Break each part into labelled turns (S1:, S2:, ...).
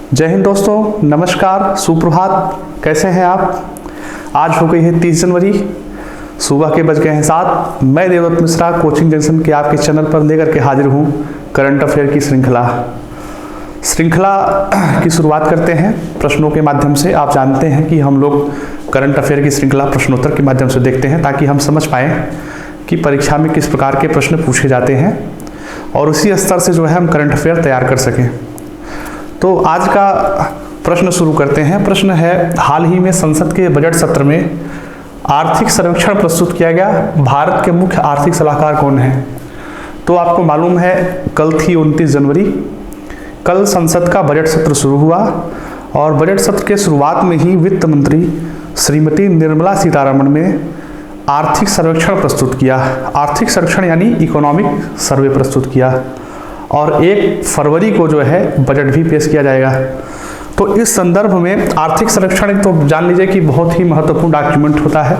S1: जय हिंद दोस्तों, नमस्कार, सुप्रभात। कैसे हैं आप? आज हो गई है 30 जनवरी, सुबह के बज गए हैं 7। मैं देवदत्त मिश्रा कोचिंग जंक्शन के आपके चैनल पर लेकर के हाजिर हूँ करंट अफेयर की श्रृंखला की शुरुआत करते हैं प्रश्नों के माध्यम से। आप जानते हैं कि हम लोग करंट अफेयर की श्रृंखला प्रश्नोत्तर के माध्यम से देखते हैं ताकि हम समझ पाएँ कि परीक्षा में किस प्रकार के प्रश्न पूछे जाते हैं और उसी स्तर से जो है हम करंट अफेयर तैयार कर सकें। तो आज का प्रश्न शुरू करते हैं। प्रश्न है, हाल ही में संसद के बजट सत्र में आर्थिक सर्वेक्षण प्रस्तुत किया गया, भारत के मुख्य आर्थिक सलाहकार कौन हैं? तो आपको मालूम है कल थी 29 जनवरी, कल संसद का बजट सत्र शुरू हुआ और बजट सत्र के शुरुआत में ही वित्त मंत्री श्रीमती निर्मला सीतारमण ने आर्थिक सर्वेक्षण प्रस्तुत किया। आर्थिक सर्वेक्षण यानी इकोनॉमिक सर्वे प्रस्तुत किया और 1 फरवरी को जो है बजट भी पेश किया जाएगा। तो इस संदर्भ में आर्थिक सर्वेक्षण तो जान लीजिए कि बहुत ही महत्वपूर्ण डॉक्यूमेंट होता है,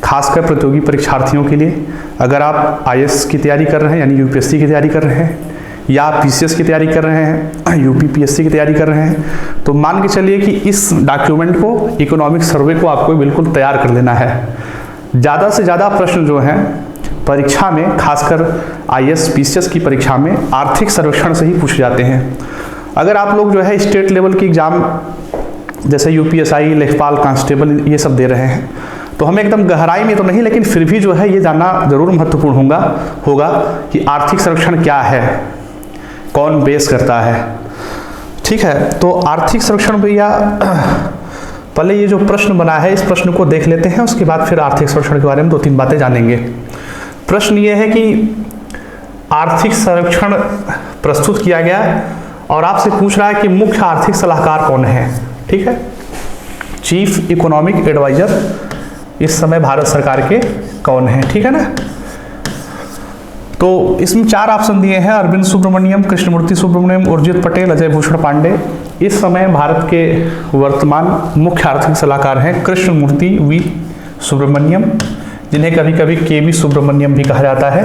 S1: खासकर प्रतियोगी परीक्षार्थियों के लिए। अगर आप आईएएस की तैयारी कर रहे हैं यानी यूपीएससी की तैयारी कर रहे हैं या पीसीएस की तैयारी कर रहे हैं, यूपीपीएससी की तैयारी कर रहे हैं, तो मान के चलिए कि इस डॉक्यूमेंट को, इकोनॉमिक सर्वे को आपको बिल्कुल तैयार कर लेना है। ज़्यादा से ज़्यादा प्रश्न जो हैं परीक्षा में, खासकर आईएएस पीसीएस की परीक्षा में आर्थिक सर्वेक्षण से ही पूछे जाते हैं। अगर आप लोग जो है स्टेट लेवल की एग्जाम जैसे यूपीएसआई, लेखपाल, कांस्टेबल ये सब दे रहे हैं तो हमें एकदम गहराई में तो नहीं, लेकिन फिर भी जो है ये जानना जरूर महत्वपूर्ण होगा कि आर्थिक सर्वेक्षण क्या है, कौन बेस करता है। ठीक है, तो आर्थिक सर्वेक्षण भैया पहले ये जो प्रश्न बना है इस प्रश्न को देख लेते हैं, उसके बाद फिर आर्थिक सर्वेक्षण के बारे में 2-3 बातें जानेंगे। प्रश्न ये है कि आर्थिक सर्वेक्षण प्रस्तुत किया गया और आपसे पूछ रहा है कि मुख्य आर्थिक सलाहकार कौन है। ठीक है, चीफ इकोनॉमिक एडवाइजर इस समय भारत सरकार के कौन है? ठीक है ना। तो इसमें 4 ऑप्शन दिए हैं, अरविंद सुब्रमण्यम, कृष्णमूर्ति सुब्रमण्यम, उर्जित पटेल, अजय भूषण पांडे। इस समय भारत के वर्तमान मुख्य आर्थिक सलाहकार हैं कृष्णमूर्ति वी सुब्रमण्यम, जिन्हें कभी कभी केवी सुब्रमण्यम भी कहा जाता है।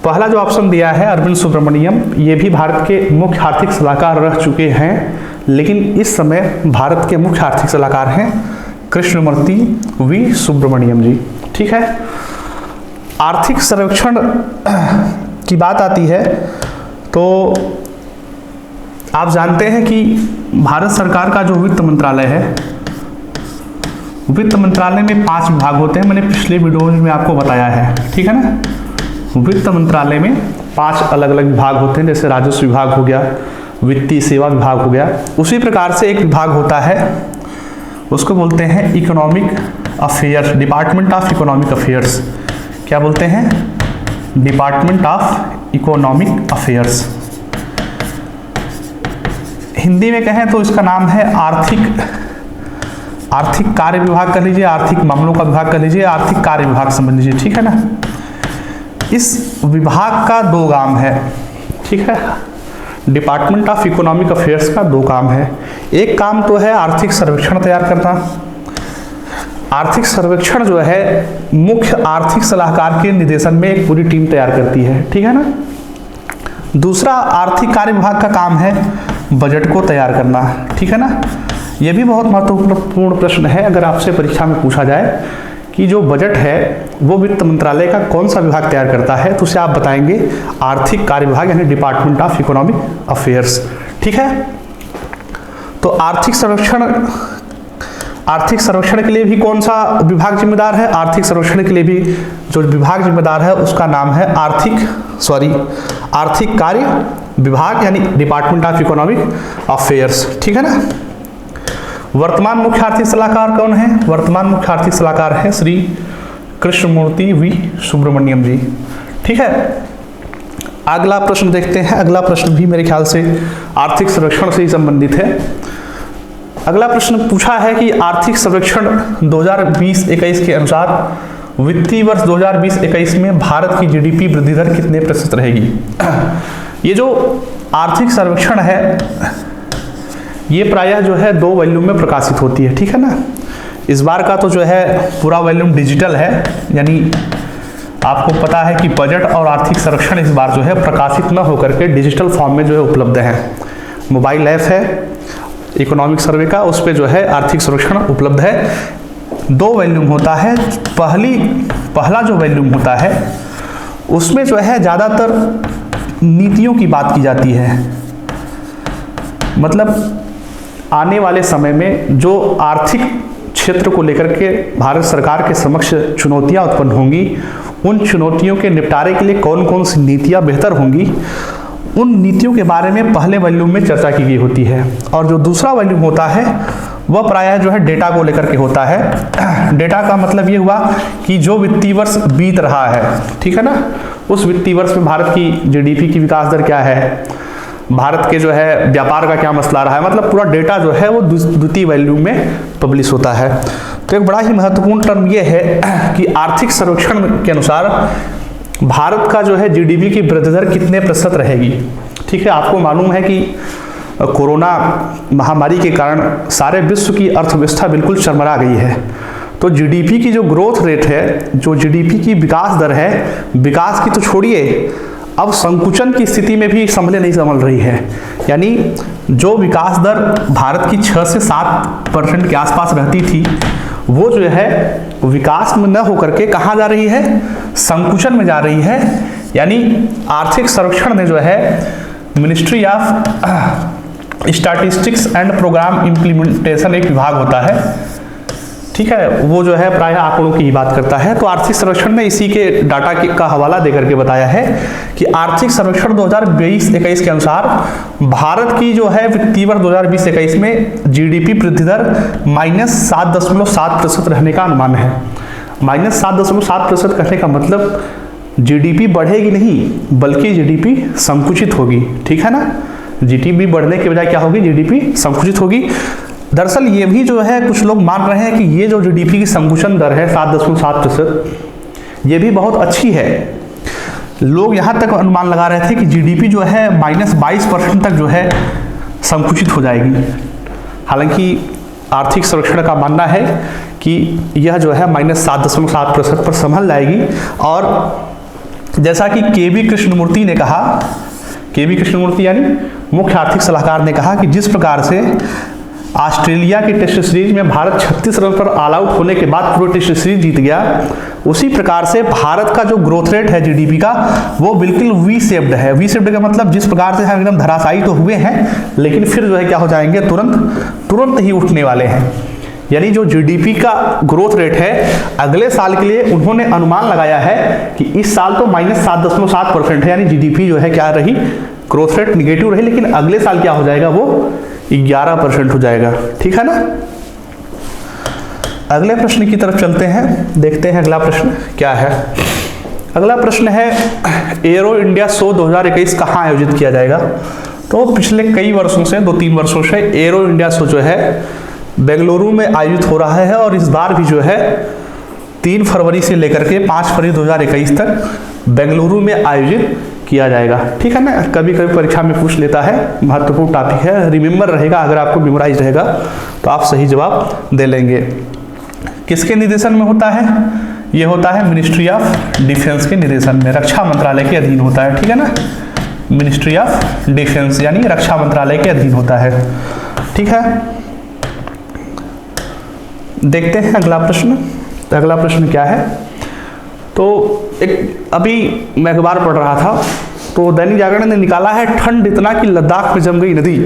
S1: पहला जो ऑप्शन दिया है अरविंद सुब्रमण्यम, ये भी भारत के मुख्य आर्थिक सलाहकार रह चुके हैं, लेकिन इस समय भारत के मुख्य आर्थिक सलाहकार हैं कृष्णमूर्ति वी सुब्रमण्यम जी। ठीक है, आर्थिक सर्वेक्षण की बात आती है तो आप जानते हैं कि भारत सरकार का जो वित्त मंत्रालय है, वित्त मंत्रालय में 5 विभाग होते हैं। मैंने पिछले वीडियो में आपको बताया है, ठीक है ना। वित्त मंत्रालय में 5 अलग अलग विभाग होते हैं, जैसे राजस्व विभाग हो गया, वित्तीय सेवा विभाग हो गया। उसी प्रकार से एक विभाग होता है, उसको बोलते हैं economic affairs, department of economic affairs. क्या बोलते हैं? Department of economic affairs. Hindi में कहें तो इसका नाम है आर्थिक कार्य विभाग कर लीजिए, आर्थिक मामलों का विभाग कर लीजिए, आर्थिक कार्य विभाग समझ लीजिए। ठीक है ना। इस विभाग का 2 काम है। ठीक है, डिपार्टमेंट ऑफ इकोनॉमिक अफेयर्स का 2 काम है। एक काम तो है आर्थिक सर्वेक्षण तैयार करना। आर्थिक सर्वेक्षण जो है मुख्य आर्थिक सलाहकार के निर्देशन में एक पूरी टीम तैयार करती है। ठीक है ना। दूसरा आर्थिक कार्य विभाग का काम है बजट को तैयार करना। ठीक है ना। यह भी बहुत महत्वपूर्ण प्रश्न है, अगर आपसे परीक्षा में पूछा जाए कि जो बजट है वो वित्त मंत्रालय का कौन सा विभाग तैयार करता है, तो उसे आप बताएंगे आर्थिक कार्य विभाग यानी डिपार्टमेंट ऑफ इकोनॉमिक अफेयर्स। ठीक है, तो आर्थिक सर्वेक्षण के लिए भी कौन सा विभाग जिम्मेदार है? आर्थिक सर्वेक्षण के लिए भी जो विभाग जिम्मेदार है उसका नाम है आर्थिक कार्य विभाग यानी डिपार्टमेंट ऑफ इकोनॉमिक अफेयर्स। ठीक है ना। वर्तमान मुख्य आर्थिक सलाहकार कौन है? वर्तमान मुख्य आर्थिक सलाहकार है श्री कृष्णमूर्ति वी सुब्रमण्यम जी। ठीक है, अगला प्रश्न देखते हैं। अगला प्रश्न भी मेरे ख्याल से आर्थिक सर्वेक्षण से ही संबंधित है। अगला प्रश्न पूछा है कि आर्थिक सर्वेक्षण 2020-21 के अनुसार वित्तीय वर्ष 2020-21 में भारत की जीडीपी वृद्धि दर कितने % रहेगी? ये जो आर्थिक सर्वेक्षण है ये प्रायः जो है 2 वॉल्यूम में प्रकाशित होती है। ठीक है ना। इस बार का तो जो है पूरा वॉल्यूम डिजिटल है, यानी आपको पता है कि बजट और आर्थिक सर्वेक्षण इस बार जो है प्रकाशित न होकर के डिजिटल फॉर्म में जो है उपलब्ध है। मोबाइल ऐप है इकोनॉमिक सर्वे का, उस पर जो है आर्थिक सर्वेक्षण उपलब्ध है। 2 वॉल्यूम होता है। पहला जो वॉल्यूम होता है उसमें जो है ज़्यादातर नीतियों की बात की जाती है, मतलब आने वाले समय में जो आर्थिक क्षेत्र को लेकर के भारत सरकार के समक्ष चुनौतियां उत्पन्न होंगी, उन चुनौतियों के निपटारे के लिए कौन कौन सी नीतियां बेहतर होंगी, उन नीतियों के बारे में पहले वॉल्यूम में चर्चा की गई होती है। और जो दूसरा वॉल्यूम होता है वह प्रायः जो है डेटा को लेकर के होता है। डेटा का मतलब ये हुआ कि जो वित्तीय वर्ष बीत रहा है, ठीक है ना, उस वित्तीय वर्ष में भारत की जीडीपी की विकास दर क्या है, भारत के जो है व्यापार का क्या मसला रहा है, मतलब पूरा डेटा जो है वो द्वितीय वॉल्यूम में पब्लिश होता है। तो एक बड़ा ही महत्वपूर्ण टर्म ये है कि आर्थिक सर्वेक्षण के अनुसार भारत का जो है जीडीपी की वृद्धि दर कितने प्रतिशत रहेगी। ठीक है, आपको मालूम है कि कोरोना महामारी के कारण सारे विश्व की अर्थव्यवस्था बिल्कुल चरमरा गई है। तो जीडीपी की जो ग्रोथ रेट है, जो जीडीपी की विकास दर है, विकास की तो छोड़िए, अब संकुचन की स्थिति में भी नहीं संभल रही है। यानी जो विकास दर भारत की 6 से 7% के आसपास रहती थी, वो जो है विकास में न होकर के कहाँ जा रही है, संकुचन में जा रही है। यानी आर्थिक सर्वेक्षण ने जो है ministry of statistics and programme implementation एक विभाग होता है, ठीक है, वो जो है प्रायः आंकड़ों की ही बात करता है। तो आर्थिक सर्वेक्षण ने इसी के डाटा का हवाला देकर के बताया है कि आर्थिक सर्वेक्षण 2022-21 के अनुसार भारत की जो है वित्तीय वर्ष 2020-21 में जीडीपी वृद्धि दर -7.7% रहने का अनुमान है। -7.7% कहने का मतलब जीडीपी बढ़ेगी नहीं, बल्कि जीडीपी संकुचित होगी, ठीक है ना। जीडीपी बढ़ने के बजाय क्या होगी, जीडीपी संकुचित होगी। दरअसल ये भी जो है कुछ लोग मान रहे हैं कि ये जो जीडीपी की संकुचन दर है 7.7%, ये भी बहुत अच्छी है। लोग यहाँ तक अनुमान लगा रहे थे कि जीडीपी जो है -22% तक जो है संकुचित हो जाएगी। हालांकि आर्थिक सर्वेक्षण का मानना है कि यह जो है -7.7% पर संभल जाएगी। और जैसा कि केवी कृष्णमूर्ति ने कहा, केवी कृष्णमूर्ति यानी मुख्य आर्थिक सलाहकार ने कहा कि जिस प्रकार से ऑस्ट्रेलिया की टेस्ट सीरीज में भारत 36 रन पर ऑल आउट होने के बाद पूरी टेस्ट सीरीज जीत गया, उसी प्रकार से भारत का जो ग्रोथ रेट है जीडीपी का, वो बिल्कुल वी शेप्ड है। वी शेप्ड का मतलब जिस प्रकार से हम एकदम धराशायी तो हुए हैं, लेकिन फिर जो है क्या हो जाएंगे, तुरंत ही उठने वाले हैं। यानी जो जीडीपी का ग्रोथ रेट है अगले साल के लिए उन्होंने अनुमान लगाया है कि इस साल तो -7.7% है, यानी जीडीपी जो है क्या रही, ग्रोथ रेट निगेटिव रही, लेकिन अगले साल क्या हो जाएगा, वो 11% हो जाएगा, ठीक है ना। अगले प्रश्न की तरफ चलते हैं, देखते हैं अगला प्रश्न क्या है। अगला प्रश्न है एरो इंडिया शो 2021 कहाँ आयोजित किया जाएगा। तो पिछले कई वर्षों से, 2-3 वर्षों से एरो इंडिया शो जो है बेंगलुरु में आयोजित हो रहा है, और इस बार भी जो है 3 फरवरी से लेकर के 5 फरवरी 2021 तक बेंगलुरु में आयोजित किया जाएगा, ठीक है ना। कभी कभी परीक्षा में पूछ लेता है, महत्वपूर्ण टॉपिक है, रिमेंबर रहेगा, अगर आपको मेमोराइज रहेगा तो आप सही जवाब दे लेंगे। किसके निर्देशन में होता है, ये होता है मिनिस्ट्री ऑफ डिफेंस के निर्देशन में, रक्षा मंत्रालय के अधीन होता है, ठीक है ना। मिनिस्ट्री ऑफ डिफेंस यानी रक्षा मंत्रालय के अधीन होता है, ठीक है। देखते हैं अगला प्रश्न। अगला प्रश्न क्या है, तो एक अभी मैं अखबार पढ़ रहा था, तो दैनिक जागरण ने निकाला है, ठंड इतना कि लद्दाख में जम गई नदी,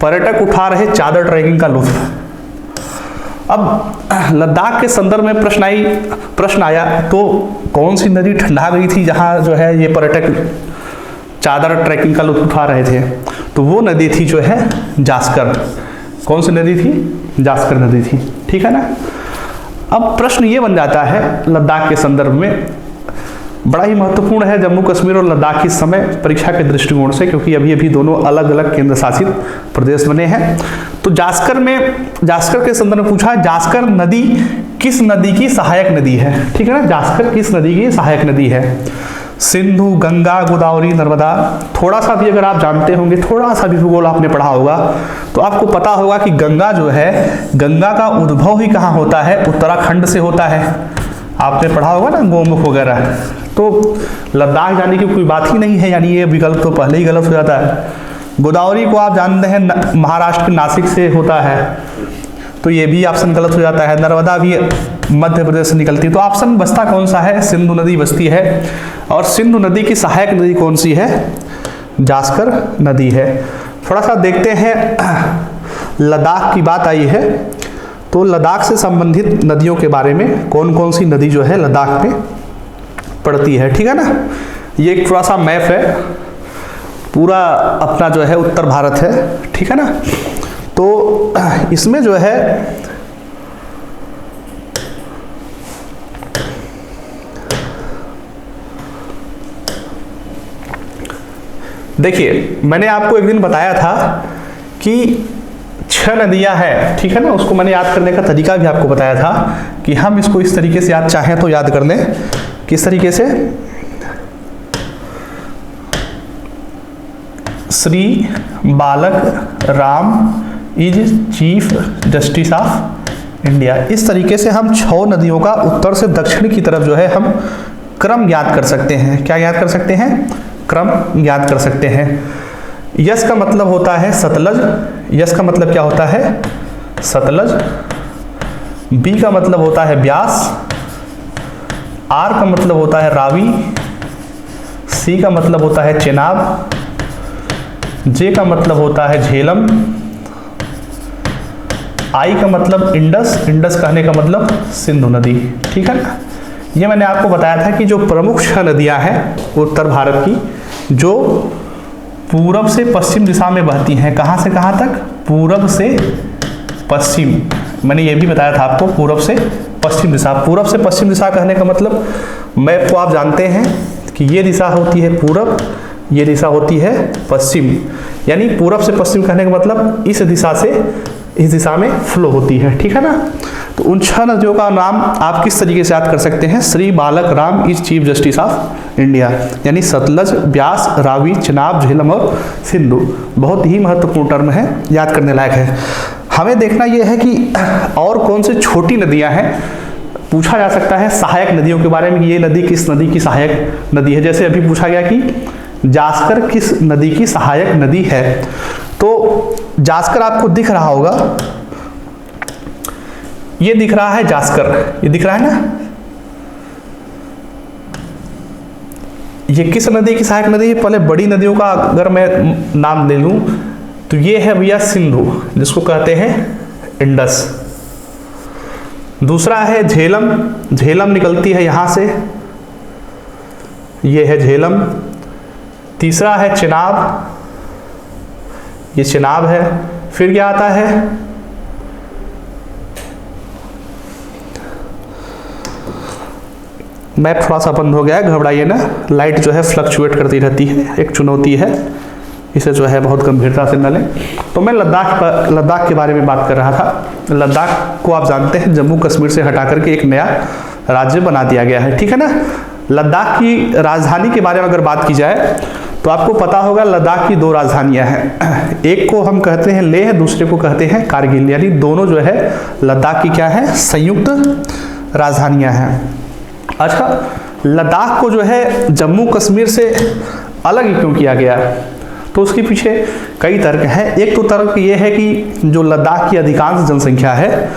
S1: पर्यटक उठा रहे चादर ट्रैकिंग का लुत्फ। अब लद्दाख के संदर्भ में प्रश्न आया, तो कौन सी नदी ठंडा गई थी जहां जो है ये पर्यटक चादर ट्रैकिंग का लुत्फ उठा रहे थे। तो वो नदी थी जो है जास्कर। कौन सी नदी थी, जास्कर नदी थी, ठीक है ना। अब प्रश्न ये बन जाता है लद्दाख के संदर्भ में, बड़ा ही महत्वपूर्ण है जम्मू कश्मीर और लद्दाख इस समय परीक्षा के दृष्टिकोण से, क्योंकि अभी दोनों अलग अलग केंद्र शासित प्रदेश बने हैं। तो जास्कर के संदर्भ में पूछा, जास्कर नदी किस नदी की सहायक नदी है, ठीक है ना। जास्कर किस नदी की सहायक नदी है, सिंधु, गंगा, गोदावरी, नर्मदा। थोड़ा सा भी अगर आप जानते होंगे, थोड़ा सा भी भूगोल आपने पढ़ा होगा, तो आपको पता होगा कि गंगा जो है, गंगा का उद्भव ही कहाँ होता है, उत्तराखंड से होता है। आपने पढ़ा होगा ना गोमुख वगैरह। तो लद्दाख जाने की कोई बात ही नहीं है, यानी ये विकल्प तो पहले ही गलत हो जाता है। गोदावरी को आप जानते हैं महाराष्ट्र के नासिक से होता है, तो ये भी ऑप्शन गलत हो जाता है। नर्मदा भी मध्य प्रदेश से निकलती है, तो ऑप्शन बचता कौन सा है? सिंधु नदी बचती है। और सिंधु नदी की सहायक नदी कौन सी है? जास्कर नदी है। थोड़ा सा देखते हैं, लद्दाख की बात आई है, तो लद्दाख से संबंधित नदियों के बारे में कौन कौन सी नदी जो है लद्दाख में पड़ती है, ठीक है ना। ये एक थोड़ा सा मैप है, पूरा अपना जो है उत्तर भारत है, ठीक है ना। तो इसमें जो है देखिए, मैंने आपको एक दिन बताया था कि 6 नदियां हैं, ठीक है ना। उसको मैंने याद करने का तरीका भी आपको बताया था कि हम इसको इस तरीके से याद चाहें तो याद कर लें। किस तरीके से? श्री बालक Ram is chief justice of India. इस तरीके से हम 6 नदियों का उत्तर से दक्षिण की तरफ जो है हम क्रम ज्ञात कर सकते हैं। क्या याद कर सकते हैं? क्रम ज्ञात कर सकते हैं। यस का मतलब होता है सतलज। यस का मतलब क्या होता है? सतलज। बी का मतलब होता है ब्यास। आर का मतलब होता है रावी। सी का मतलब होता है चेनाब। जे का मतलब होता है झेलम। आई का मतलब इंडस। इंडस कहने का मतलब सिंधु नदी, ठीक है ना। ये मैंने आपको बताया था कि जो प्रमुख 6 नदियां हैं उत्तर भारत की, जो पूरब से पश्चिम दिशा में बहती हैं। कहां से कहां तक? पूरब से पश्चिम। मैंने ये भी बताया था आपको, पूरब से पश्चिम दिशा। पूरब से पश्चिम दिशा कहने का मतलब, मैप को आप जानते हैं कि ये दिशा होती है पूरब, ये दिशा होती है पश्चिम। यानी पूरब से पश्चिम कहने का मतलब इस दिशा से इस दिशा में फ्लो होती है, ठीक है ना। तो उन 6 नदियों का नाम आप किस तरीके से याद कर सकते हैं? श्री बालक Ram is chief justice of India, यानी सतलज, ब्यास, रावी, चेनाब, झेलम और सिंधु। बहुत ही महत्वपूर्ण टर्म है, याद करने लायक है। हमें देखना यह है कि और कौन सी छोटी नदियां हैं। पूछा जा सकता है सहायक नदियों के बारे में, ये नदी किस नदी की सहायक नदी है। जैसे अभी पूछा गया कि जास्कर किस नदी की सहायक नदी है, तो जास्कर आपको दिख रहा होगा, ये दिख रहा है जास्कर, ये दिख रहा है ना। ये किस नदी की सहायक नदी है? पहले बड़ी नदियों का अगर मैं नाम ले लूं तो ये है भैया सिंधु, जिसको कहते हैं इंडस। दूसरा है झेलम। झेलम निकलती है यहां से, ये है झेलम। तीसरा है चेनाब, ये चेनाब है। फिर क्या आता है? मैप थोड़ा सा बंद हो गया है, घबराइए ना। लाइट जो है फ्लक्चुएट करती रहती है, एक चुनौती है, इसे जो है बहुत गंभीरता से न लें। तो मैं लद्दाख के बारे में बात कर रहा था। लद्दाख को आप जानते हैं जम्मू कश्मीर से हटा करके एक नया राज्य बना दिया गया है, ठीक है ना। लद्दाख की राजधानी के बारे में अगर बात की जाए तो आपको पता होगा लद्दाख की 2 राजधानियां हैं। एक को हम कहते हैं लेह, दूसरे को कहते हैं कारगिल। यानी दोनों जो है लद्दाख की क्या है? संयुक्त राजधानियां हैं। अच्छा, लद्दाख को जो है जम्मू कश्मीर से अलग क्यों किया गया, तो उसके पीछे कई तर्क हैं। एक तो तर्क ये है कि जो लद्दाख की अधिकांश जनसंख्या है,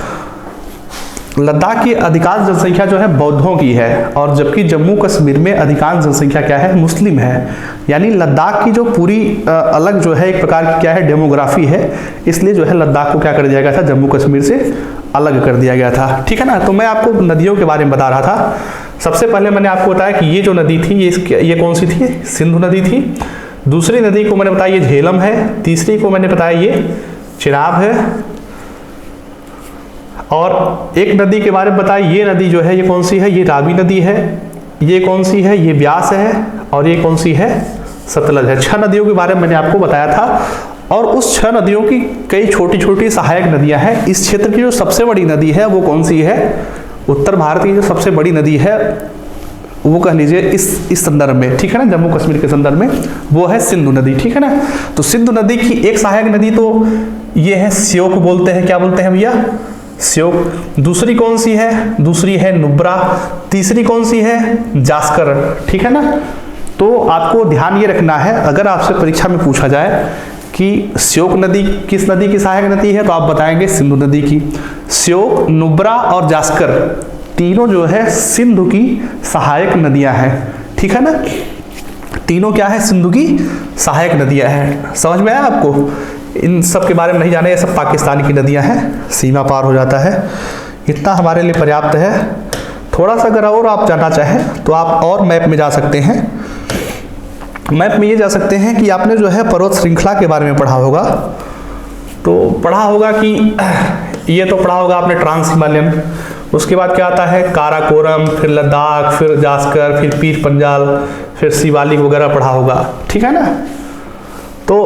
S1: लद्दाख की अधिकांश जनसंख्या जो है बौद्धों की है, और जबकि जम्मू कश्मीर में अधिकांश जनसंख्या क्या है? मुस्लिम है। यानी लद्दाख की जो पूरी अलग जो है एक प्रकार की क्या है? डेमोग्राफी है। इसलिए जो है लद्दाख को क्या कर दिया गया था? जम्मू कश्मीर से अलग कर दिया गया था, ठीक है ना। तो मैं आपको नदियों के बारे में बता रहा था। सबसे पहले मैंने आपको बताया कि ये जो नदी थी ये कौन सी थी? सिंधु नदी थी। दूसरी नदी को मैंने बताया ये झेलम है। तीसरी को मैंने बताया ये चेनाब है। और एक नदी के बारे में बताया, ये नदी जो है ये कौन सी है? ये रावी नदी है। ये कौन सी है? ये ब्यास है। और ये कौन सी है? सतलज है। 6 नदियों के बारे में मैंने आपको बताया था। और उस 6 नदियों की कई छोटी छोटी सहायक नदियां हैं। इस क्षेत्र की जो सबसे बड़ी नदी है वो कौन सी है? उत्तर भारत की जो सबसे बड़ी नदी है वो कह लीजिए इस संदर्भ में, ठीक है ना, जम्मू कश्मीर के संदर्भ में, वो है सिंधु नदी, ठीक है ना। तो सिंधु नदी की एक सहायक नदी तो ये है श्योक बोलते हैं। क्या बोलते हैं भैया? श्योक। दूसरी कौन सी है? दूसरी है नुब्रा। तीसरी कौन सी है? जास्कर, ठीक है ना। तो आपको ध्यान ये रखना है, अगर आपसे परीक्षा में पूछा जाए कि श्योक नदी किस नदी की सहायक नदी है, तो आप बताएंगे सिंधु नदी की। श्योक, नुब्रा और जास्कर तीनों जो है सिंधु की सहायक नदियां हैं, ठीक है ना। तीनों क्या है, सिंधु की सहायक नदियां हैं। समझ में आया आपको? इन सब के बारे में नहीं जाने, ये सब पाकिस्तान की नदियां हैं, सीमा पार हो जाता है, इतना हमारे लिए पर्याप्त है। थोड़ा सा अगर और आप जानना चाहें तो आप और मैप में जा सकते हैं। मैप में ये जा सकते हैं कि आपने जो है पर्वत श्रृंखला के बारे में पढ़ा होगा, तो पढ़ा होगा कि ये तो पढ़ा होगा आपने ट्रांस हिमालयन, उसके बाद क्या आता है काराकोरम, फिर लद्दाख, फिर जास्कर, फिर पीर पंजाल, फिर शिवालिक वगैरह पढ़ा होगा, ठीक है ना। तो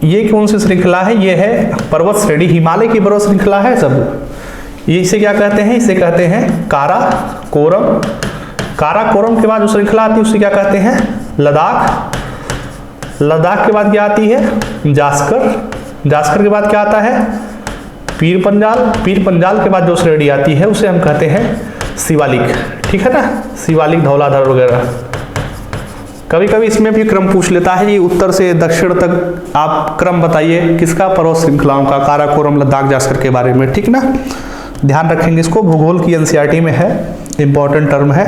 S1: ये कौन सी श्रृंखला है, ये है पर्वत श्रेणी, हिमालय की पर्वत श्रृंखला है सब। ये इसे क्या कहते हैं, इसे कहते हैं काराकोरम। काराकोरम के बाद जो श्रृंखला आती है उसे क्या कहते हैं, लद्दाख। लद्दाख के बाद क्या आती है, जास्कर। जास्कर के बाद क्या आता है, पीर पंजाल। पीर पंजाल के बाद जो श्रेणी आती है उसे हम कहते हैं शिवालिक, ठीक है ना, शिवालिक, धौलाधर वगैरह। कभी कभी इसमें भी क्रम पूछ लेता है, ये उत्तर से दक्षिण तक आप क्रम बताइए किसका, पर्वत श्रृंखलाओं का, काराकोरम, लद्दाख, जास्कर के बारे में, ठीक ना। ध्यान रखेंगे इसको, भूगोल की एनसीईआरटी में है, इंपॉर्टेंट टर्म है,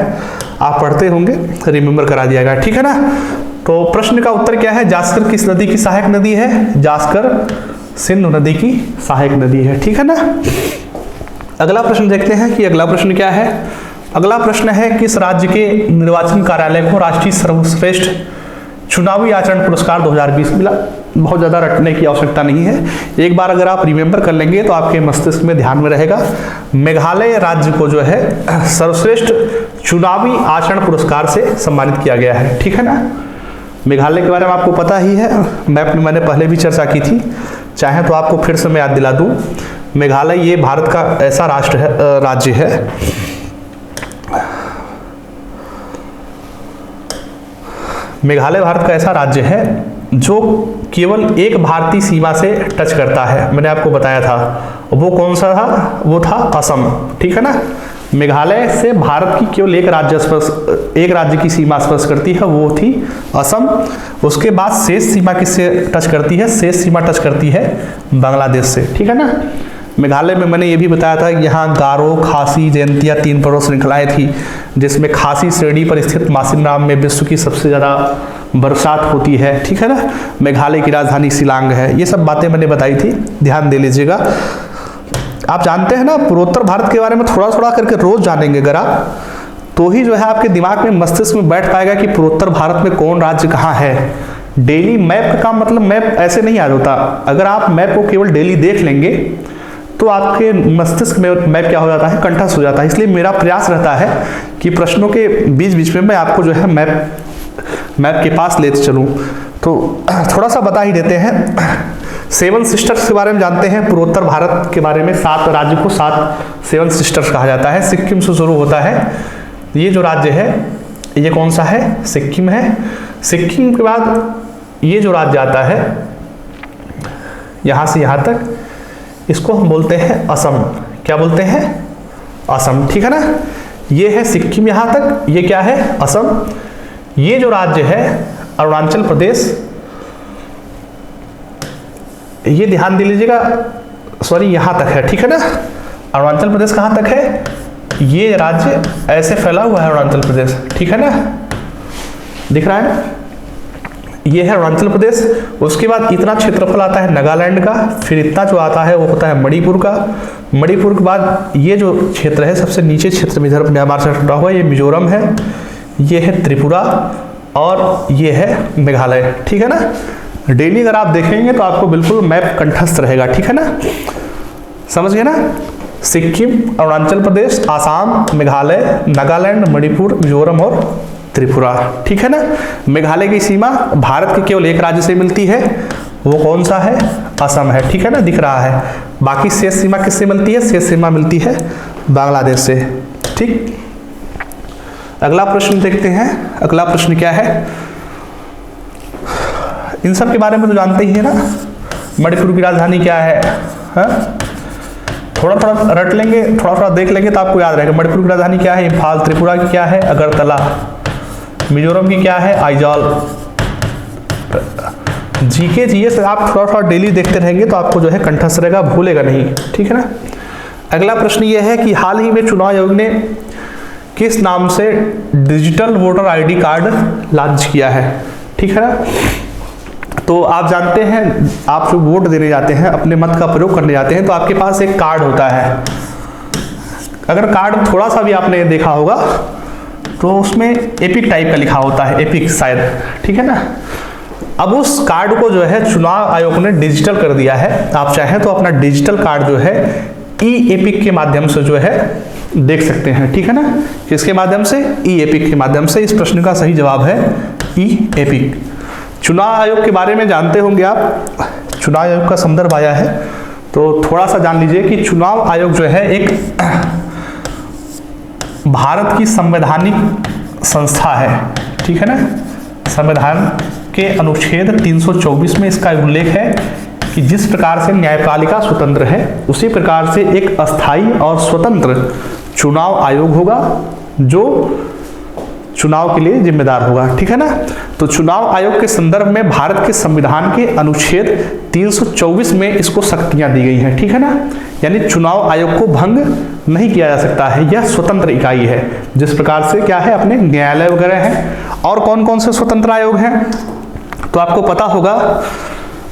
S1: आप पढ़ते होंगे, रिमेंबर करा दिया गया, ठीक है ना। तो प्रश्न का उत्तर क्या है, जास्कर किस नदी की सहायक नदी है, जास्कर सिंधु नदी की सहायक नदी है, ठीक है ना। अगला प्रश्न देखते हैं कि अगला प्रश्न क्या है। अगला प्रश्न है, किस राज्य के निर्वाचन कार्यालय को राष्ट्रीय सर्वश्रेष्ठ चुनावी आचरण पुरस्कार 2020 मिला। बहुत ज़्यादा रटने की आवश्यकता नहीं है, एक बार अगर आप रिमेंबर कर लेंगे तो आपके मस्तिष्क में ध्यान में रहेगा। मेघालय राज्य को जो है सर्वश्रेष्ठ चुनावी आचरण पुरस्कार से सम्मानित किया गया है, ठीक है ना। मेघालय के बारे में आपको पता ही है, मैप में मैंने पहले भी चर्चा की थी, चाहे तो आपको फिर से मैं याद दिला दूं। मेघालय ये भारत का ऐसा राज्य है मेघालय भारत का ऐसा राज्य है जो केवल एक भारतीय सीमा से टच करता है। मैंने आपको बताया था, वो कौन सा था, वो था असम, ठीक है ना। मेघालय से भारत की केवल एक राज्य की सीमा स्पर्श करती है, वो थी असम। उसके बाद शेष सीमा किससे टच करती है, शेष सीमा टच करती है बांग्लादेश से, ठीक है ना। मेघालय में मैंने ये भी बताया था कि यहाँ गारो, खासी, जयंतिया 3 पर्वत श्रृंखलाएं थी, जिसमें खासी श्रेणी पर स्थित मासिनराम में विश्व की सबसे ज़्यादा बरसात होती है, ठीक है ना। मेघालय की राजधानी शिलांग है। ये सब बातें मैंने बताई थी, ध्यान दे लीजिएगा। आप जानते हैं ना, पूर्वोत्तर भारत के बारे में थोड़ा थोड़ा करके रोज जानेंगे अगर आप, तो ही जो है आपके दिमाग में, मस्तिष्क में बैठ पाएगा कि पूर्वोत्तर भारत में कौन राज्य कहाँ है। डेली मैप का मतलब मैप ऐसे नहीं याद होता, अगर आप मैप को केवल डेली देख लेंगे तो आपके मस्तिष्क में मैप क्या हो जाता है, कंठस्थ हो जाता है। इसलिए मेरा प्रयास रहता है कि प्रश्नों के बीच बीच में मैं आपको जो है मैप के पास लेते चलूं। तो थोड़ा सा बता ही देते हैं। 7 सिस्टर्स के बारे में जानते हैं, पूर्वोत्तर भारत के बारे में 7 राज्य को 7 सिस्टर्स कहा जाता है। सिक्किम से शुरू होता है ये जो राज्य है, ये कौन सा है, सिक्किम है। सिक्किम के बाद ये जो राज्य आता है यहां से यहां तक, इसको हम बोलते हैं असम। क्या बोलते हैं, असम, ठीक है ना। ये है सिक्किम यहां तक, ये क्या है, असम। ये जो राज्य है अरुणाचल प्रदेश, ये ध्यान दे लीजिएगा, सॉरी यहां तक है, ठीक है ना। अरुणाचल प्रदेश कहां तक है, ये राज्य ऐसे फैला हुआ है अरुणाचल प्रदेश, ठीक है ना, दिख रहा है ना, ये है अरुणाचल प्रदेश। उसके बाद इतना क्षेत्रफल आता है नागालैंड का, फिर इतना जो आता है वो होता है मणिपुर का। मणिपुर के बाद ये जो क्षेत्र है सबसे नीचे क्षेत्र में इधर म्यांमार से जुड़ा हुआ है, ये मिजोरम है, ये है त्रिपुरा और ये है मेघालय, ठीक है ना। डेली अगर आप देखेंगे तो आपको बिल्कुल मैप कंठस्थ रहेगा, ठीक है ना, समझ गए ना। सिक्किम, अरुणाचल प्रदेश, आसाम, मेघालय, नागालैंड, मणिपुर, मिजोरम और त्रिपुरा, ठीक है ना। मेघालय की सीमा भारत के केवल एक राज्य से मिलती है, वो कौन सा है, असम है, ठीक है ना, दिख रहा है। बाकी शेष सीमा किससे मिलती है, शेष सीमा मिलती है बांग्लादेश से, ठीक। अगला प्रश्न देखते हैं। अगला प्रश्न क्या है, इन सब के बारे में तो जानते ही है ना। मणिपुर की राजधानी क्या है, हाँ? थोड़ा थोड़ा रट लेंगे, थोड़ा थोड़ा देख लेंगे तो आपको याद रहेगा। मणिपुर की राजधानी क्या है, इम्फाल। त्रिपुरा की क्या है, अगरतला। मिजोरम की क्या है, आइजॉल। जीके जीएस आप थोड़ा थोड़ा डेली देखते रहेंगे तो आपको जो है कंठस्थ रहेगा, भूलेगा नहीं, ठीक है ना। अगला प्रश्न ये है कि हाल ही में चुनाव आयोग ने किस नाम से digital voter ID card launch किया है, ठीक है ना। तो आप जानते हैं, आप जो वोट देने जाते हैं, अपने मत का प्रयोग करने जाते हैं, तो आपके पास एक कार्ड होता है। अगर कार्ड थोड़ा सा भी आपने देखा होगा तो उसमें एपिक टाइप का लिखा होता है, एपिक शायद, ठीक है ना। अब उस कार्ड को जो है चुनाव आयोग ने डिजिटल कर दिया है। आप चाहें तो अपना डिजिटल कार्ड जो है ई एपिक के माध्यम से जो है देख सकते हैं, ठीक है ना। किसके माध्यम से? ई एपिक के माध्यम से। इस प्रश्न का सही जवाब है ई एपिक। चुनाव आयोग के बारे में जानते होंगे आप, चुनाव आयोग का संदर्भ आया है तो थोड़ा सा जान लीजिए कि चुनाव आयोग जो है एक भारत की संवैधानिक संस्था है, ठीक है ना। संविधान के अनुच्छेद 324 में इसका उल्लेख है कि जिस प्रकार से न्यायपालिका स्वतंत्र है उसी प्रकार से एक अस्थायी और स्वतंत्र चुनाव आयोग होगा जो चुनाव के लिए जिम्मेदार होगा, ठीक है ना। तो चुनाव आयोग के संदर्भ में भारत के संविधान के अनुच्छेद 324 में इसको शक्तियां दी गई हैं, ठीक है ना। यानी चुनाव आयोग को भंग नहीं किया जा सकता है, यह स्वतंत्र इकाई है। जिस प्रकार से क्या है, अपने न्यायालय वगैरह हैं। और कौन कौन से स्वतंत्र आयोग हैं तो आपको पता होगा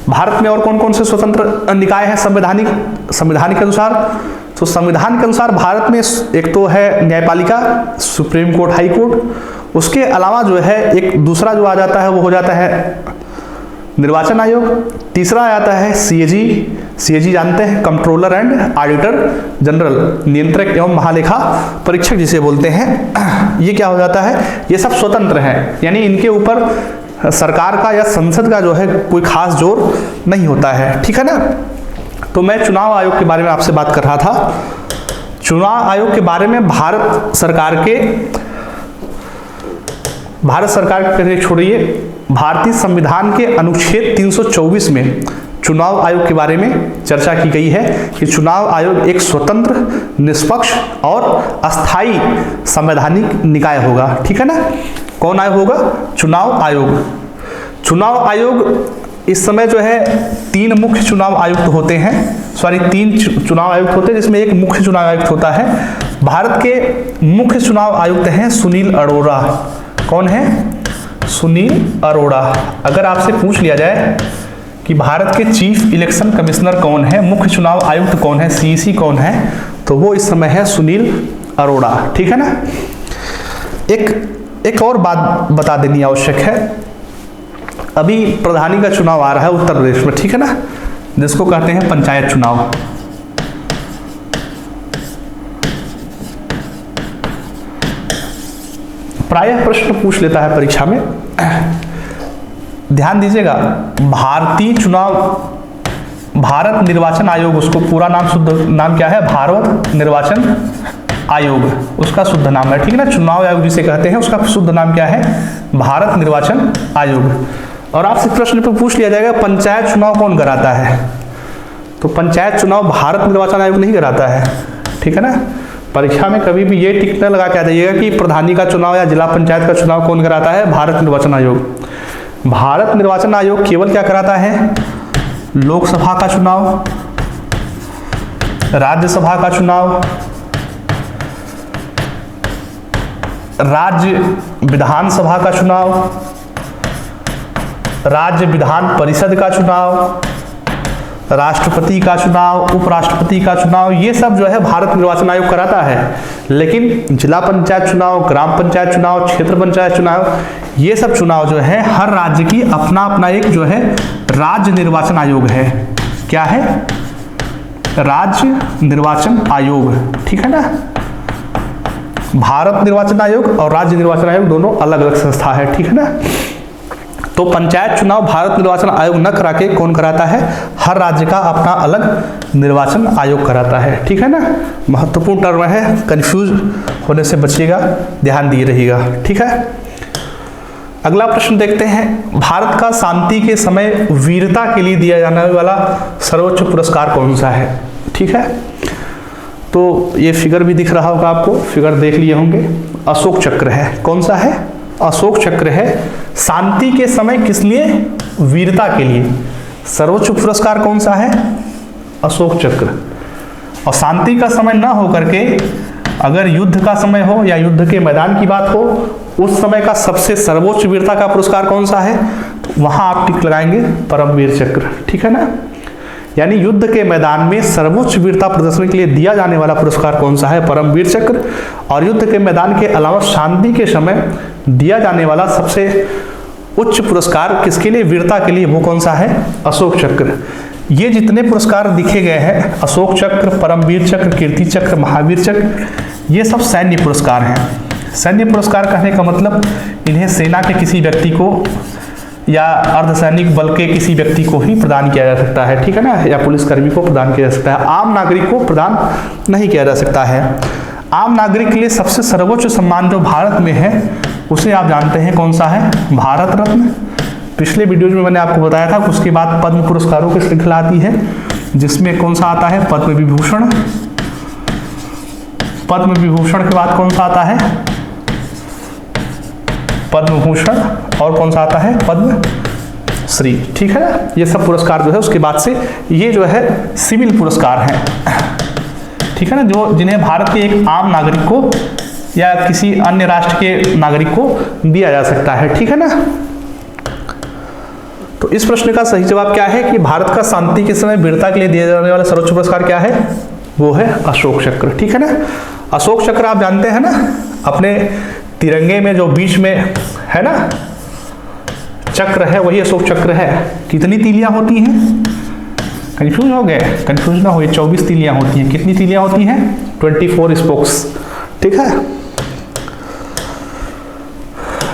S1: भारत में और कौन कौन से स्वतंत्र निकाय हैं संवैधानिक के अनुसार। तो संविधान के अनुसार भारत में एक तो है न्यायपालिका, सुप्रीम कोर्ट, हाई कोर्ट। उसके अलावा जो है एक दूसरा जो आ जाता है वो हो जाता है निर्वाचन आयोग। तीसरा आ जाता है सीएजी जानते हैं, कंट्रोलर एंड ऑडिटर जनरल, नियंत्रक एवं महालेखा परीक्षक जिसे बोलते हैं। ये क्या हो जाता है, ये सब स्वतंत्र हैं, यानी इनके ऊपर सरकार का या संसद का जो है कोई खास जोर नहीं होता है, ठीक है ना। तो मैं चुनाव आयोग के बारे में आपसे बात कर रहा था। चुनाव आयोग के बारे में भारत सरकार के छोड़िए, भारतीय संविधान के अनुच्छेद 324 में चुनाव आयोग के बारे में चर्चा की गई है कि चुनाव आयोग एक स्वतंत्र, निष्पक्ष और अस्थायी संवैधानिक निकाय होगा, ठीक है ना। कौन आयोग होगा? चुनाव आयोग। चुनाव आयोग इस समय जो है तीन मुख्य चुनाव आयुक्त होते हैं, तीन चुनाव आयुक्त होते हैं जिसमें एक मुख्य चुनाव आयुक्त होता है। भारत के मुख्य चुनाव आयुक्त हैं सुनील अरोड़ा। कौन है? सुनील अरोड़ा। अगर आपसे पूछ लिया जाए कि भारत के चीफ इलेक्शन कमिश्नर कौन है, मुख्य चुनाव आयुक्त कौन है, सीईसी कौन है, तो वो इस समय है सुनील अरोड़ा, ठीक है ना। एक और बात बता देनी आवश्यक है, अभी प्रधानी का चुनाव आ रहा है उत्तर प्रदेश में, ठीक है ना, जिसको कहते हैं पंचायत चुनाव। प्रायः प्रश्न पूछ लेता है परीक्षा में, ध्यान दीजिएगा। भारत निर्वाचन आयोग, उसको पूरा नाम, शुद्ध नाम क्या है? भारत निर्वाचन आयोग, उसका शुद्ध नाम है, ठीक है ना। चुनाव आयोग जिसे कहते हैं उसका शुद्ध नाम क्या है? भारत निर्वाचन आयोग। और आपसे प्रश्न पे पूछ लिया जाएगा पंचायत चुनाव कौन कराता है, तो पंचायत चुनाव भारत निर्वाचन आयोग नहीं कराता है, ठीक है ना। परीक्षा में कभी भी ये टिक न लगा के आ जाइएगा कि प्रधानी का चुनाव या जिला पंचायत का चुनाव कौन कराता है? भारत निर्वाचन आयोग। भारत निर्वाचन आयोग केवल क्या कराता है? लोकसभा का चुनाव, राज्यसभा का चुनाव, राज्य विधानसभा का चुनाव, राज्य विधान परिषद का चुनाव, राष्ट्रपति का चुनाव, उपराष्ट्रपति का चुनाव, ये सब जो है भारत निर्वाचन आयोग कराता है। लेकिन जिला पंचायत चुनाव, ग्राम पंचायत चुनाव, क्षेत्र पंचायत चुनाव, ये सब चुनाव जो है हर राज्य की अपना अपना एक जो है राज्य निर्वाचन आयोग है। क्या है? राज्य निर्वाचन आयोग, ठीक है ना। भारत निर्वाचन आयोग और राज्य निर्वाचन आयोग दोनों अलग अलग संस्था है, ठीक है ना। तो पंचायत चुनाव भारत निर्वाचन आयोग न करा के कौन कराता है? हर राज्य का अपना अलग निर्वाचन आयोग कराता है, ठीक है ना। महत्वपूर्ण टर्म है, कंफ्यूज होने से बचिएगा, ध्यान दिए रहिएगा, ठीक है। अगला प्रश्न देखते हैं, भारत का शांति के समय वीरता के लिए दिया जाने वाला सर्वोच्च पुरस्कार कौन सा है, ठीक है। तो ये फिगर भी दिख रहा होगा आपको, फिगर देख लिए होंगे, अशोक चक्र है। कौन सा है? अशोक चक्र है। शांति के समय किस लिए? वीरता के लिए। सर्वोच्च पुरस्कार कौन सा है? अशोक चक्र। और शांति का समय ना हो करके अगर युद्ध का समय हो या युद्ध के मैदान की बात हो, उस समय का सबसे सर्वोच्च वीरता का पुरस्कार कौन सा है? तो वहां आप टिक लगाएंगे परमवीर चक्र। ठीक है ना? यानी युद्ध के मैदान में सर्वोच्च वीरता प्रदर्शन के लिए दिया जाने वाला पुरस्कार कौन सा है? परमवीर चक्र। और युद्ध के मैदान के अलावा शांति के समय दिया जाने वाला सबसे उच्च पुरस्कार किसके लिए? वीरता के लिए। वो कौन सा है? अशोक चक्र। ये जितने पुरस्कार दिखे गए हैं, अशोक चक्र, परमवीर चक्र, कीर्ति चक्र, महावीर चक्र, ये सब सैन्य पुरस्कार हैं। सैन्य पुरस्कार कहने का मतलब इन्हें सेना के किसी व्यक्ति को या अर्धसैनिक बल के किसी व्यक्ति को ही प्रदान किया जा सकता है। ठीक है ना? या पुलिसकर्मी को प्रदान किया जा सकता है, आम नागरिक को प्रदान नहीं किया जा सकता है। आम नागरिक के लिए सबसे सर्वोच्च सम्मान जो भारत में है उसे आप जानते हैं कौन सा है? भारत रत्न। पिछले वीडियोज में मैंने आपको बताया था। उसके बाद पद्म पुरस्कारों की श्रृंखला आती है, जिसमें कौन सा आता है? पद्म विभूषण। पद्म विभूषण के बाद कौन सा आता है? पद्म भूषण। और कौन सा आता है? पद्म श्री। ठीक है ना? ये सब पुरस्कार जो है उसके बाद से ये जो है सिविल पुरस्कार हैं। ठीक है ना? जो जिन्हें भारत के एक आम नागरिक को या किसी अन्य राष्ट्र के नागरिक को दिया जा सकता है। ठीक है ना? तो इस प्रश्न का सही जवाब क्या है कि भारत का शांति के समय वीरता के लिए दिए जाने वाला सर्वोच्च पुरस्कार क्या है? वो है अशोक चक्र। ठीक है ना? अशोक चक्र आप जानते हैं ना, अपने तिरंगे में जो बीच में है ना चक्र है, वही अशोक चक्र है। कितनी तीलियां होती हैं? कंफ्यूज हो गए? कंफ्यूज ना हो, 24 तीलियां होती हैं। कितनी तीलियां होती हैं? 24 स्पोक्स। ठीक है?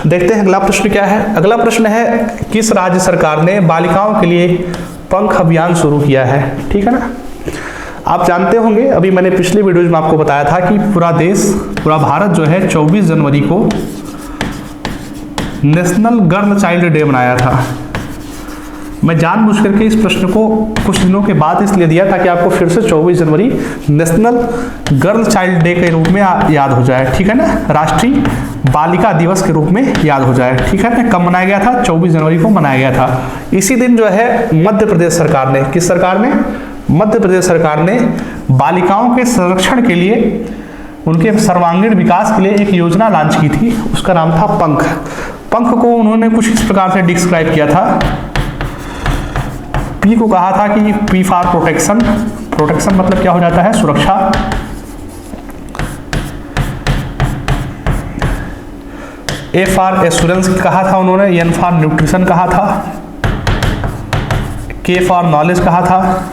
S1: देखते हैं अगला प्रश्न क्या है। अगला प्रश्न है, किस राज्य सरकार ने बालिकाओं के लिए पंख अभियान शुरू किया है? ठीक है ना? आप जानते होंगे, अभी मैंने पिछले वीडियोज में आपको बताया था कि पूरा भारत जो है 24 जनवरी को नेशनल गर्ल चाइल्ड डे मनाया था। मैं जानबूझ करके इस प्रश्न को कुछ दिनों के बाद इसलिए दिया ताकि आपको फिर से 24 जनवरी नेशनल गर्ल चाइल्ड डे के रूप में याद हो जाए। ठीक है ना? राष्ट्रीय बालिका दिवस के रूप में याद हो जाए। ठीक है ना? कब मनाया गया था? 24 जनवरी को मनाया गया था। इसी दिन जो है मध्य प्रदेश सरकार ने, किस सरकार ने? मध्य प्रदेश सरकार ने बालिकाओं के संरक्षण के लिए, उनके सर्वांगीण विकास के लिए एक योजना लॉन्च की थी। उसका नाम था पंख। पंख को उन्होंने कुछ इस प्रकार से डिस्क्राइब किया था। पी को कहा था कि पी फॉर प्रोटेक्शन। प्रोटेक्शन मतलब क्या हो जाता है? सुरक्षा। ए फॉर एश्योरेंस कहा था उन्होंने, एन फॉर न्यूट्रिशन कहा था, के फॉर नॉलेज कहा था,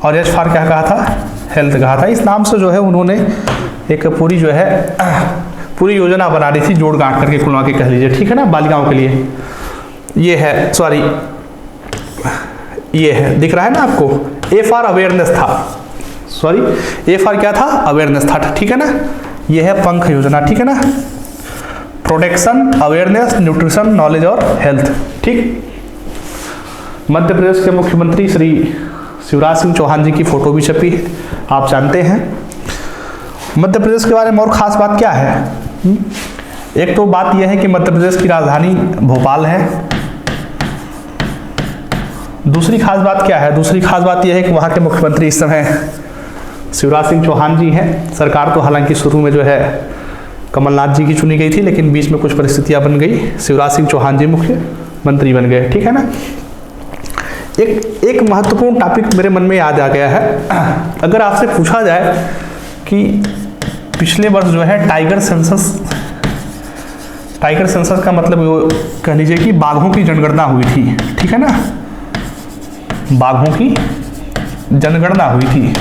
S1: और एच फॉर क्या कहा था? हेल्थ कहा था। इस नाम से जो है उन्होंने एक पूरी जो है पूरी योजना बना दी थी, जोड़ गांठ करके कुल के कह लीजिए। ठीक है ना? बालिकाओं के लिए ये है, सॉरी ये है, दिख रहा है ना आपको? ए फॉर अवेयरनेस था, सॉरी ए फॉर क्या था? अवेयरनेस था। ठीक है ना? ये है पंख योजना। ठीक है ना? प्रोटेक्शन, अवेयरनेस, न्यूट्रिशन, नॉलेज और हेल्थ। ठीक। मध्य प्रदेश के मुख्यमंत्री श्री शिवराज सिंह चौहान जी की फोटो भी छपी है, आप जानते हैं। मध्य प्रदेश के बारे में और खास बात क्या है? एक तो बात यह है कि मध्य प्रदेश की राजधानी भोपाल है। दूसरी खास बात क्या है? दूसरी खास बात यह है कि वहाँ के मुख्यमंत्री इस समय शिवराज सिंह चौहान जी हैं। सरकार तो हालांकि शुरू में जो है कमलनाथ जी की चुनी गई थी, लेकिन बीच में कुछ परिस्थितियां बन गई, शिवराज सिंह चौहान जी मुख्यमंत्री बन गए। ठीक है ना? एक महत्वपूर्ण टॉपिक मेरे मन में याद आ गया है। अगर आपसे पूछा जाए कि पिछले वर्ष जो है टाइगर सेंसस का मतलब वो कह लीजिए कि बाघों की जनगणना हुई थी। ठीक है ना? बाघों की जनगणना हुई थी।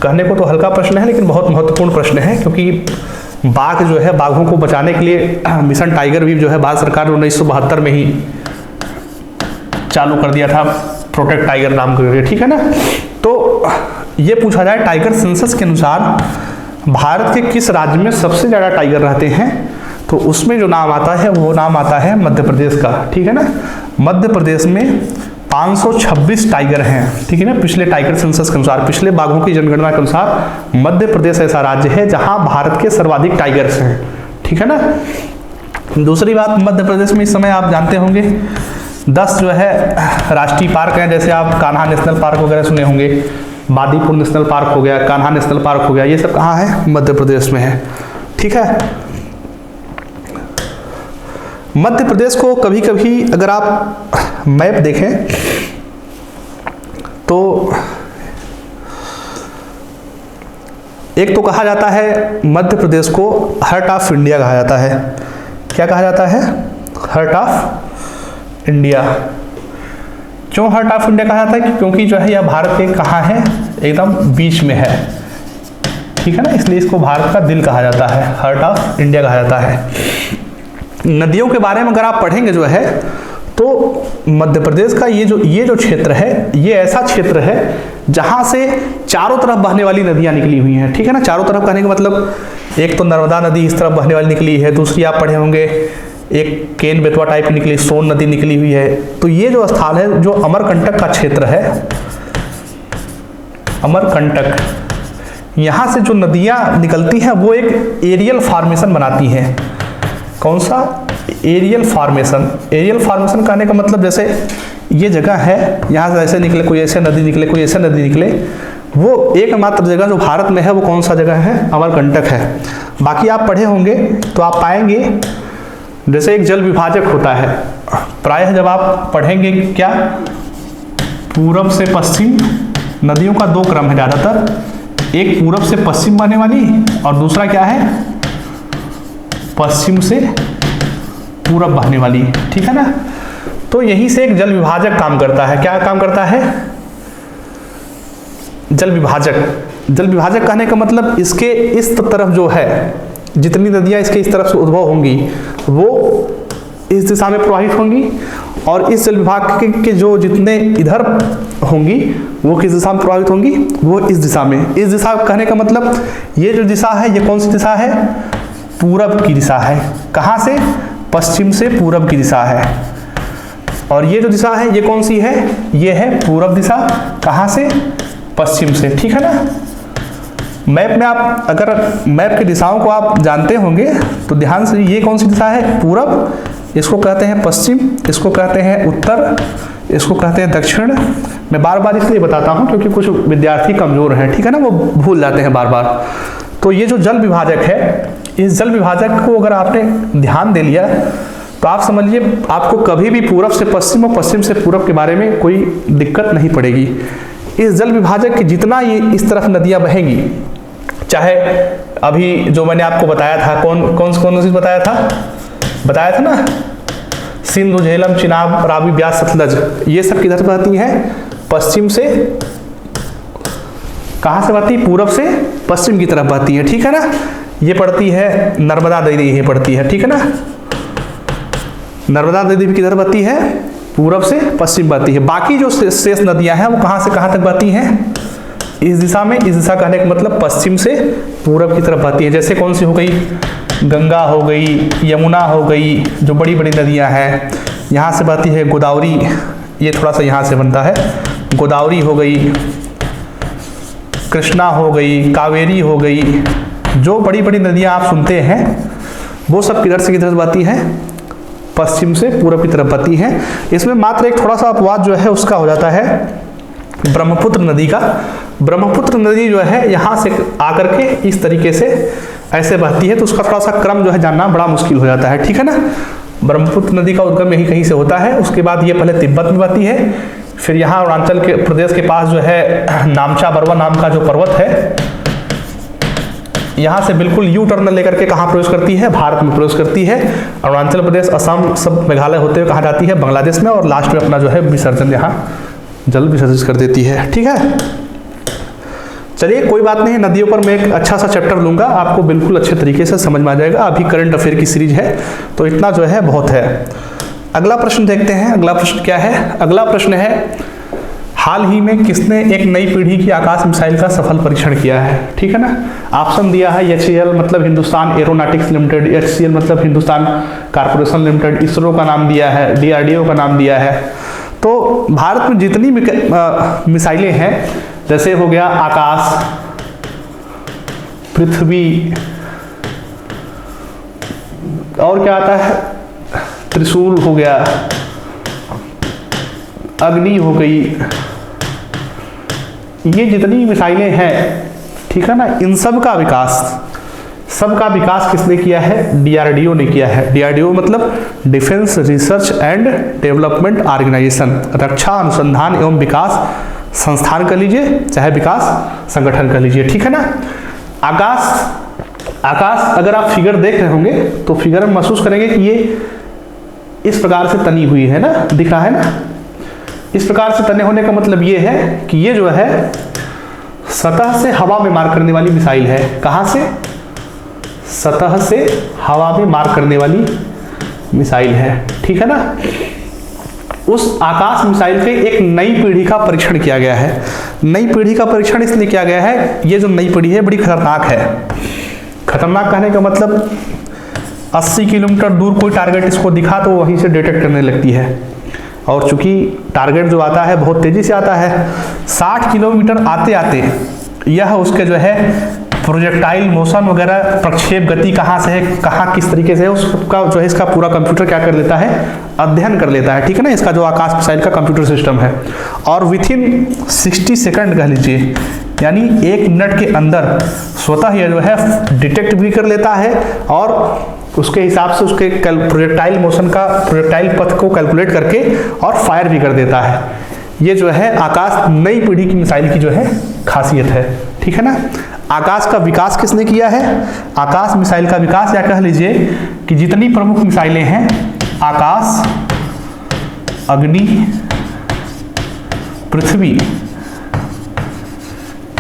S1: कहने को तो हल्का प्रश्न है, लेकिन बहुत महत्वपूर्ण प्रश्न है, क्योंकि बाघ जो है, बाघों को बचाने के लिए मिशन टाइगर भी जो है भारत सरकार ने 1972 में ही चालू कर दिया था, प्रोटेक्ट टाइगर नाम करके। ठीक है ना? तो ये पूछा जाए टाइगर सेंसस के अनुसार भारत के किस राज्य में सबसे ज़्यादा टाइगर रहते हैं, तो उसमें जो नाम आता है वो नाम आता है मध्य प्रदेश का। ठीक है ना? मध्य प्रदेश में 526 टाइगर हैं, ठीक है ना। पिछले टाइगर सेंसस के अनुसार, पिछले बाघों की जनगणना के अनुसार मध्य प्रदेश ऐसा राज्य है जहां भारत के सर्वाधिक टाइगर्स हैं, ठीक है ना। दूसरी बात, मध्य प्रदेश में इस समय आप जानते होंगे 10 जो है राष्ट्रीय पार्क हैं, जैसे आप कान्हा नेशनल पार्क वगैरह सुने होंगे, बांदीपुर नेशनल पार्क हो गया, कान्हा नेशनल पार्क हो गया, ये सब कहाँ है? मध्य प्रदेश में है, ठीक है। मध्य प्रदेश को कभी कभी अगर आप मैप देखें तो एक तो कहा जाता है मध्य प्रदेश को हार्ट ऑफ इंडिया कहा जाता है। क्या कहा जाता है? Heart of India. क्यों हार्ट ऑफ इंडिया कहा जाता है? क्योंकि जो है यह भारत के कहाँ है? एकदम बीच में है, ठीक है ना, इसलिए इसको भारत का दिल कहा जाता है, हार्ट ऑफ इंडिया कहा जाता है। नदियों के बारे में अगर आप पढ़ेंगे जो है तो मध्य प्रदेश का ये जो क्षेत्र है, ये ऐसा क्षेत्र है जहां से चारों तरफ बहने वाली नदियां निकली हुई हैं, ठीक है ना। चारों तरफ कहने का मतलब एक तो नर्मदा नदी इस तरफ बहने वाली निकली है, दूसरी आप पढ़े होंगे एक केन बेतवा टाइप की निकली, सोन नदी निकली हुई है। तो ये जो स्थल है, जो अमरकंटक का क्षेत्र है, अमरकंटक, यहाँ से जो नदियाँ निकलती हैं वो एक एरियल फॉर्मेशन बनाती हैं। कौन सा? Aerial formation. एरियल फॉर्मेशन कहने का मतलब जैसे ये जगह है, यहाँ से ऐसे निकले, कोई ऐसे नदी निकले, कोई ऐसे नदी निकले, वो एकमात्र जगह जो भारत में है वो कौन सा जगह है? अमरकंटक है। बाकी आप पढ़े होंगे तो आप पाएंगे जैसे एक जल विभाजक होता है, प्रायः जब आप पढ़ेंगे क्या, पूरब से पश्चिम, नदियों का दो क्रम है ज़्यादातर, एक पूरब से पश्चिम बहने वाली और दूसरा क्या है? पश्चिम से पूरब बहने वाली, ठीक है ना। तो यहीं से एक जल विभाजक काम करता है। क्या काम करता है? जल विभाजक। जल विभाजक कहने का मतलब इसके इस तरफ जो है, जितनी नदियां इसके इस तरफ से उद्भव होंगी वो इस दिशा में प्रवाहित होंगी, और इस जल विभाग के जो जितने इधर होंगी वो किस दिशा में प्रभावित होंगी? वो इस दिशा में। इस दिशा कहने का मतलब ये जो दिशा है, ये कौन सी दिशा है? पूरब की दिशा है। कहाँ से? पश्चिम से पूरब की दिशा है। और ये जो दिशा है ये कौन सी है? ये है पूरब दिशा। कहाँ से? पश्चिम से, ठीक है ना। मैप में आप अगर मैप की दिशाओं को आप जानते होंगे तो ध्यान से, ये कौन सी दिशा है? पूरब, इसको कहते हैं पश्चिम, इसको कहते हैं उत्तर, इसको कहते हैं दक्षिण। मैं बार बार इसलिए बताता हूँ क्योंकि कुछ विद्यार्थी कमजोर हैं, ठीक है ना, वो भूल जाते हैं बार बार। तो ये जो जल विभाजक है, इस जल विभाजक को अगर आपने ध्यान दे लिया तो आप समझिए आपको कभी भी पूरब से पश्चिम और पश्चिम से पूरब के बारे में कोई दिक्कत नहीं पड़ेगी। इस जल विभाजक की जितना ये इस तरफ नदियां बहेंगी, चाहे अभी जो मैंने आपको बताया था, कौन सी बताया था ना, सिंधु, झेलम, चिनाब, रावी, ब्यास, सतलज, ये सब किधर बहती हैं? पश्चिम से। कहाँ से बहती? पूरब से पश्चिम की तरफ बहती है, ठीक है ना। ये पड़ती है नर्मदा नदी, ये पड़ती है, ठीक है ना। नर्मदा नदी भी किधर बहती है? पूरब से पश्चिम बहती है। बाकी जो शेष नदियां हैं वो कहाँ से कहाँ तक बहती हैं? इस दिशा में। इस दिशा कहने का मतलब पश्चिम से पूरब की तरफ बहती है। जैसे कौन सी हो गई? गंगा हो गई, यमुना हो गई, जो बड़ी बड़ी नदियां हैं। यहाँ से बहती है गोदावरी, ये थोड़ा सा यहाँ से बनता है, गोदावरी हो गई, कृष्णा हो गई, कावेरी हो गई, जो बड़ी बड़ी नदियां आप सुनते हैं वो सब किधर से किधर बहती हैं? पश्चिम से पूरब की तरफ बहती हैं। इसमें मात्र एक थोड़ा सा अपवाद जो है उसका हो जाता है ब्रह्मपुत्र नदी का। ब्रह्मपुत्र नदी जो है यहाँ से आकर के इस तरीके से ऐसे बहती है, तो उसका थोड़ा सा क्रम जो है जानना बड़ा मुश्किल हो जाता है, ठीक है ना। ब्रह्मपुत्र नदी का उद्गम यही कहीं से होता है, उसके बाद ये पहले तिब्बत में बहती है, फिर यहाँ अरुणाचल के प्रदेश के पास जो है नामचा बरवा नाम का जो पर्वत है, यहाँ से बिल्कुल यू टर्न लेकर के कहाँ प्रवेश करती है? भारत में प्रवेश करती है। अरुणाचल प्रदेश, असम, सब मेघालय होते हुए कहाँ जाती है? बांग्लादेश में, और लास्ट में अपना जो है विसर्जन यहाँ जल विसर्जित कर देती है, ठीक है। चलिए कोई बात नहीं, नदियों पर मैं एक अच्छा सा चैप्टर लूंगा, आपको बिल्कुल अच्छे तरीके से समझ में आ जाएगा। अभी करंट अफेयर की सीरीज है तो इतना जो है बहुत है। अगला प्रश्न देखते हैं। अगला प्रश्न क्या है? अगला प्रश्न है, हाल ही में किसने एक नई पीढ़ी की आकाश मिसाइल का सफल परीक्षण किया है? ठीक है ना। ऑप्शन दिया है HAL मतलब हिंदुस्तान एरोनॉटिक्स लिमिटेड, HCL मतलब हिंदुस्तान कारपोरेशन लिमिटेड, इसरो का नाम दिया है, DRDO का नाम दिया है। तो भारत में जितनी मिसाइलें हैं, जैसे हो गया आकाश, पृथ्वी, और क्या आता है, त्रिशूल हो गया, अग्नि हो गई, ये जितनी मिसाइलें हैं, ठीक है ना, इन सब का विकास किसने किया है? डीआरडीओ ने किया है। डीआरडीओ मतलब defence research and development organisation, रक्षा अनुसंधान एवं विकास संस्थान कर लीजिए, चाहे विकास संगठन कर लीजिए, ठीक है ना। आकाश अगर आप फिगर देख रहे होंगे तो फिगर में महसूस करेंगे कि ये इस प्रकार से तनी हुई है ना, दिख रहा है ना। इस प्रकार से तने होने का मतलब ये है कि ये जो है सतह से हवा में मार करने वाली मिसाइल है। कहां से? सतह से हवा में मार करने वाली मिसाइल है, ठीक है ना। उस आकाश मिसाइल के एक नई पीढ़ी का परीक्षण किया गया है। नई पीढ़ी का परीक्षण इसलिए किया गया है, ये जो नई पीढ़ी है बड़ी खतरनाक है। खतरनाक कहने का मतलब 80 किलोमीटर दूर कोई टारगेट इसको दिखा तो वहीं से डिटेक्ट करने लगती है, और चूंकि टारगेट जो आता है बहुत तेजी से आता है, 60 किलोमीटर आते आते यह उसके जो है प्रोजेक्टाइल मोशन वगैरह, प्रक्षेप गति कहाँ से है, कहाँ किस तरीके से है, उसका जो है इसका पूरा कंप्यूटर क्या कर लेता है? अध्ययन कर लेता है, ठीक है ना। इसका जो आकाश मिसाइल का कंप्यूटर सिस्टम है, और विथ इन 60 सेकंड कह लीजिए, यानी 1 मिनट के अंदर स्वतः यह जो है डिटेक्ट भी कर लेता है, और उसके हिसाब से उसके प्रोजेक्टाइल मोशन का, प्रोजेक्टाइल पथ को कैलकुलेट करके और फायर भी कर देता है। ये जो है आकाश नई पीढ़ी की मिसाइल की जो है खासियत है, ठीक है ना। आकाश का विकास किसने किया है? आकाश मिसाइल का विकास, या कह लीजिए कि जितनी प्रमुख मिसाइलें हैं, आकाश, अग्नि, पृथ्वी,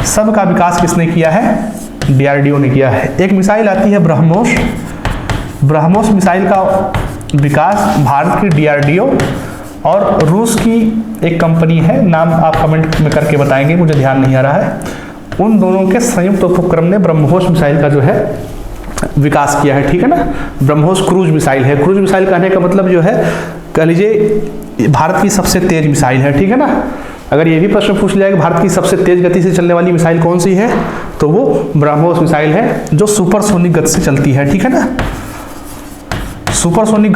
S1: सब का विकास किसने किया है? डीआरडीओ ने किया है। एक मिसाइल आती है ब्रह्मोस। ब्रह्मोस मिसाइल का विकास भारत की डीआरडीओ और रूस की एक कंपनी है, नाम आप कमेंट में करके बताएंगे, मुझे ध्यान नहीं आ रहा है, उन दोनों के संयुक्त उपक्रम ने ब्रह्मोस मिसाइल का जो है विकास किया है, ठीक है ना। ब्रह्मोस क्रूज मिसाइल है। क्रूज मिसाइल कहने का मतलब जो है, कह लीजिए भारत की सबसे तेज मिसाइल है, ठीक है ना। अगर ये भी प्रश्न पूछ लिया कि भारत की सबसे तेज गति से चलने वाली मिसाइल कौन सी है, तो वो ब्रह्मोस मिसाइल है, जो सुपरसोनिक गति से चलती है, ठीक है ना। सुपरसोनिक